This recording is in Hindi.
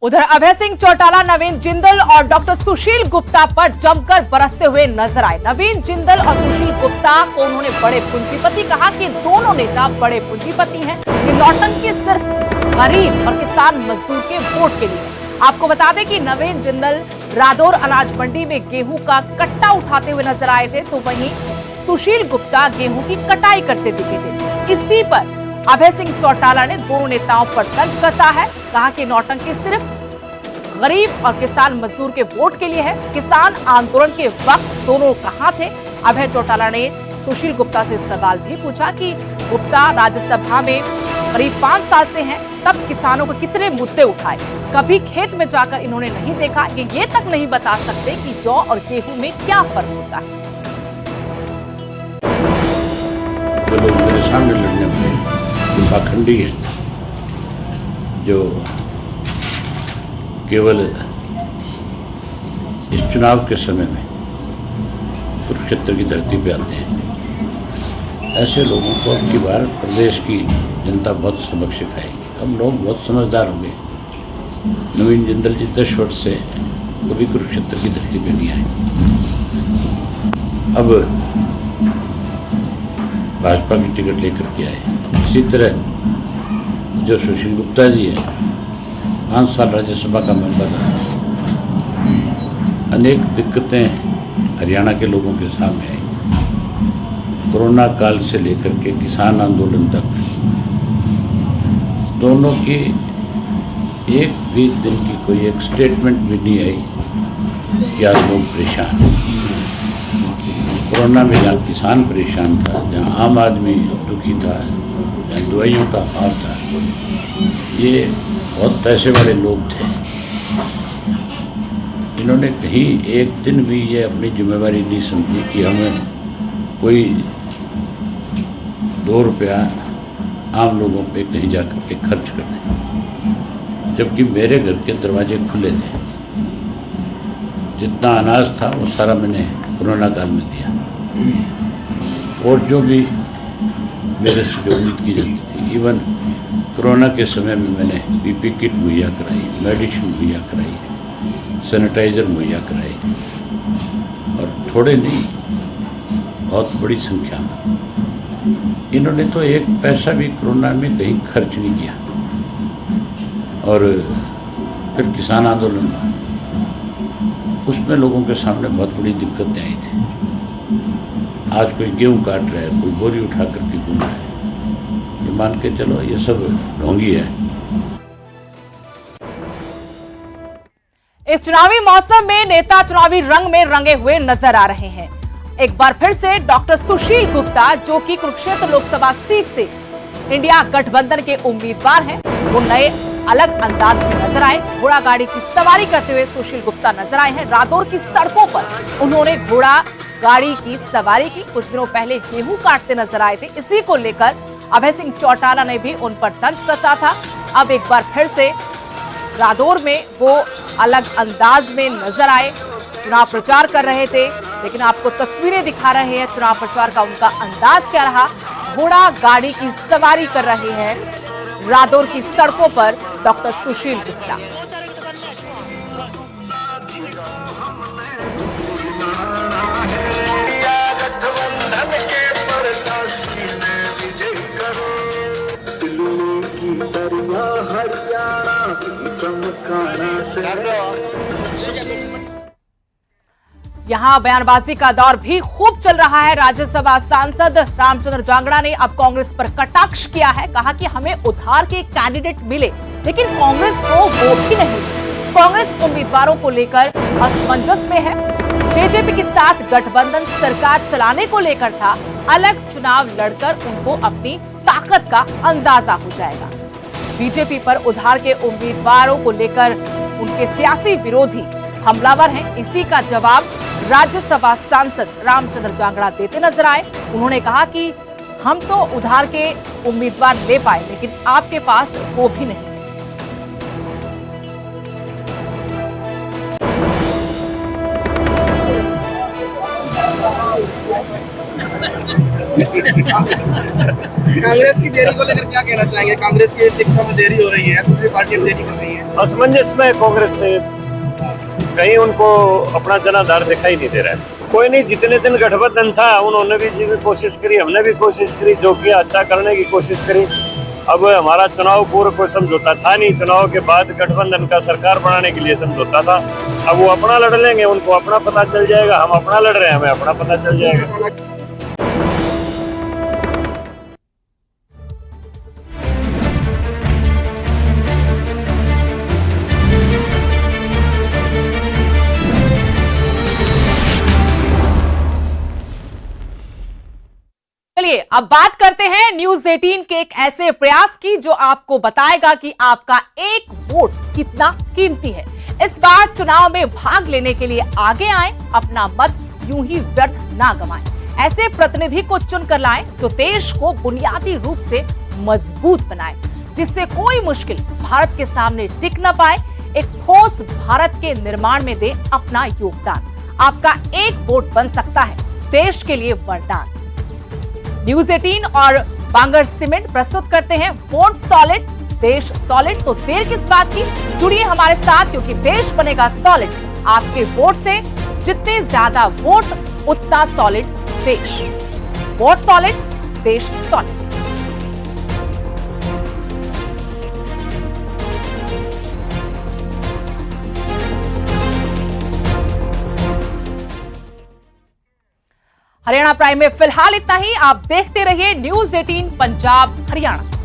उधर अभय सिंह चौटाला नवीन जिंदल और डॉक्टर सुशील गुप्ता पर जमकर बरसते हुए नजर आए। नवीन जिंदल और सुशील गुप्ता को उन्होंने बड़े पूंजीपति कहा कि दोनों नेता बड़े पूंजीपति हैं। ये नौटंकी सिर्फ गरीब और किसान मजदूर के वोट के लिए। आपको बता दें कि नवीन जिंदल रादौर अनाज मंडी में गेहूं का कट्टा उठाते हुए नजर आए थे, तो वहीं सुशील गुप्ता गेहूं की कटाई करते दिखे थे। इसी पर अभय सिंह चौटाला ने दोनों नेताओं पर तंज कसा है। कहा कि नौटंकी सिर्फ गरीब और किसान मजदूर के वोट के लिए है। किसान आंदोलन के वक्त दोनों कहां थे? अभय चौटाला ने सुशील गुप्ता से सवाल भी पूछा कि गुप्ता राज्यसभा में करीब 5 साल से हैं, तब किसानों को कितने मुद्दे उठाए? कभी खेत में जाकर इन्होंने नहीं देखा, ये तक नहीं बता सकते कि जौ और गेहूं में क्या फर्क होता है। जो लोग मेरे सामने लड़ने वाले पाखंडी है, जो केवल इस चुनाव के समय में कुरुक्षेत्र की धरती पे आते हैं, ऐसे लोगों को अब की बार प्रदेश की जनता बहुत सबक सिखाएगी। अब लोग बहुत समझदार होंगे। नवीन जिंदल जी 10 वर्ष से कभी कुरुक्षेत्र की धरती पे नहीं आए। अब भाजपा की टिकट लेकर के आए। इसी तरह जो सुशील गुप्ता जी है, 5 साल राज्यसभा का मेंबर रहा। अनेक दिक्कतें हरियाणा के लोगों के सामने आई। कोरोना काल से लेकर के किसान आंदोलन तक दोनों की एक भी दिन की कोई एक स्टेटमेंट भी नहीं आई कि आज लोग परेशान हैं। कोरोना में जहाँ किसान परेशान था, जहाँ आम आदमी दुखी था, जहाँ दवाइयों का अभाव था, ये बहुत पैसे वाले लोग थे। इन्होंने कहीं एक दिन भी ये अपनी जिम्मेवारी नहीं समझी कि हमें कोई 2 रुपया आम लोगों पे कहीं जाकर के खर्च कर दें, जबकि मेरे घर के दरवाजे खुले थे। जितना अनाज था वो सारा मैंने कोरोना काल में दिया, और जो भी मेरे से जो उम्मीद की जाती थी, इवन कोरोना के समय में मैंने पीपी किट मुहैया कराई, मेडिसिन मुहैया कराई, सैनिटाइज़र मुहैया कराई, और थोड़े नहीं बहुत बड़ी संख्या में। इन्होंने तो एक पैसा भी कोरोना में कहीं खर्च नहीं किया। और फिर किसान आंदोलन हुआ, उसमें लोगों के सामने बहुत बड़ी दिक्कतें आई थी। आज कोई गेहूं काट रहा है, कोई बोरी उठा करके घूम रहा है, ये मान के चलो ये सब ढोंगी है। इस चुनावी मौसम में नेता चुनावी रंग में रंगे हुए नजर आ रहे हैं। एक बार फिर से डॉक्टर सुशील गुप्ता, जो कि कुरुक्षेत्र लोकसभा सीट से इंडिया गठबंधन के उम्मीदवार हैं, वो नए अलग अंदाज में नजर आए। घोड़ा गाड़ी की सवारी करते हुए सुशील गुप्ता नजर आए हैं। रादौर की सड़कों पर उन्होंने घोड़ा गाड़ी की सवारी की। कुछ दिनों पहले गेहूं काटते नजर आए थे। इसी को लेकर अभय सिंह चौटाला ने भी उन पर तंज कसा था। अब एक बार फिर से रादौर में वो अलग अंदाज में नजर आए। चुनाव प्रचार कर रहे थे, लेकिन आपको तस्वीरें दिखा रहे हैं चुनाव प्रचार का उनका अंदाज क्या रहा। घोड़ा गाड़ी की सवारी कर रहे हैं रादौर की सड़कों पर डॉक्टर सुशील गुप्ता। यहाँ बयानबाजी का दौर भी खूब चल रहा है। राज्यसभा सांसद रामचंद्र जांगड़ा ने अब कांग्रेस पर कटाक्ष किया है। कहा कि हमें उधार के कैंडिडेट मिले, लेकिन कांग्रेस को वो भी नहीं। कांग्रेस उम्मीदवारों को लेकर असमंजस में है। जेजेपी के साथ गठबंधन सरकार चलाने को लेकर था। अलग चुनाव लड़कर उनको अपनी ताकत का अंदाजा हो जाएगा। बीजेपी पर उधार के उम्मीदवारों को लेकर उनके सियासी विरोधी हमलावर हैं। इसी का जवाब राज्यसभा सांसद रामचंद्र जांगड़ा देते नजर आए। उन्होंने कहा कि हम तो उधार के उम्मीदवार ले पाए, लेकिन आपके पास वो भी नहीं। कांग्रेस की देरी को लेकर क्या कहना चाहेंगे? कांग्रेस की टिकटों में देरी हो रही है, दूसरी पार्टियां देरी कर रही है। असमंजस में कांग्रेस से, कहीं उनको अपना जनाधार दिखाई नहीं दे रहा है। कोई नहीं, जितने दिन गठबंधन था उन्होंने भी जी कोशिश करी, हमने भी कोशिश करी, जो किया अच्छा करने की कोशिश करी। अब हमारा चुनाव पूर्व कोई समझौता था नहीं, चुनाव के बाद गठबंधन का सरकार बनाने के लिए समझौता था। अब वो अपना लड़ लेंगे, उनको अपना पता चल जाएगा, हम अपना लड़ रहे हैं, हमें अपना पता चल जाएगा। चलिए अब बात करते हैं न्यूज 18 के एक ऐसे प्रयास की जो आपको बताएगा कि आपका एक वोट कितना कीमती है। इस बार चुनाव में भाग लेने के लिए आगे आए, अपना मत यूं ही व्यर्थ ना गंवाएं। ऐसे प्रतिनिधि को चुनकर लाएं जो देश को बुनियादी रूप से मजबूत बनाए, जिससे कोई मुश्किल भारत के सामने टिक न पाए। एक ठोस भारत के निर्माण में दे अपना योगदान। आपका एक वोट बन सकता है देश के लिए वरदान। न्यूज 18 और बांगर सीमेंट प्रस्तुत करते हैं वोट सॉलिड, देश सॉलिड। तो देर किस बात की, जुड़िए हमारे साथ, क्योंकि देश बनेगा सॉलिड आपके वोट से। जितने ज्यादा वोट उतना सॉलिड देश। वोट सॉलिड, देश सॉलिड। हरियाणा प्राइम में फिलहाल इतना ही। आप देखते रहिए न्यूज 18 पंजाब हरियाणा।